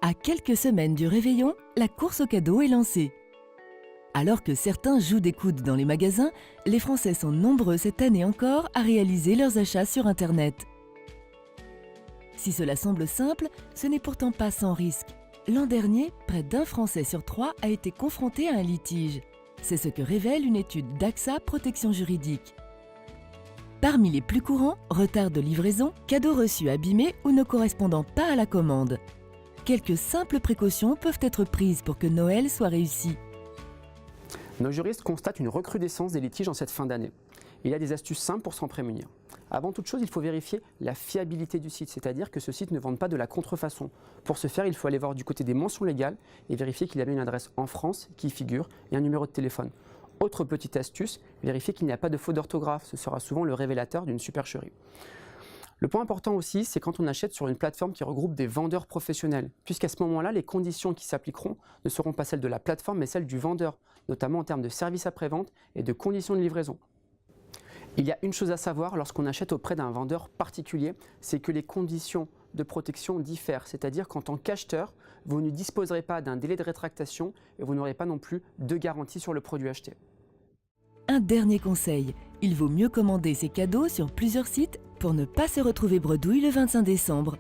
À quelques semaines du réveillon, la course aux cadeaux est lancée. Alors que certains jouent des coudes dans les magasins, les Français sont nombreux cette année encore à réaliser leurs achats sur Internet. Si cela semble simple, ce n'est pourtant pas sans risque. L'an dernier, près d'un Français sur 3 a été confronté à un litige. C'est ce que révèle une étude d'AXA Protection Juridique. Parmi les plus courants, retard de livraison, cadeaux reçus abîmés ou ne correspondant pas à la commande. Quelques simples précautions peuvent être prises pour que Noël soit réussi. Nos juristes constatent une recrudescence des litiges en cette fin d'année. Il y a des astuces simples pour s'en prémunir. Avant toute chose, il faut vérifier la fiabilité du site, c'est-à-dire que ce site ne vende pas de la contrefaçon. Pour ce faire, il faut aller voir du côté des mentions légales et vérifier qu'il y a bien une adresse en France qui y figure et un numéro de téléphone. Autre petite astuce, vérifier qu'il n'y a pas de faute d'orthographe, ce sera souvent le révélateur d'une supercherie. Le point important aussi, c'est quand on achète sur une plateforme qui regroupe des vendeurs professionnels, puisqu'à ce moment-là, les conditions qui s'appliqueront ne seront pas celles de la plateforme, mais celles du vendeur, notamment en termes de service après-vente et de conditions de livraison. Il y a une chose à savoir lorsqu'on achète auprès d'un vendeur particulier, c'est que les conditions de protection diffèrent, c'est-à-dire qu'en tant qu'acheteur, vous ne disposerez pas d'un délai de rétractation et vous n'aurez pas non plus de garantie sur le produit acheté. Un dernier conseil, il vaut mieux commander ses cadeaux sur plusieurs sites pour ne pas se retrouver bredouille le 25 décembre.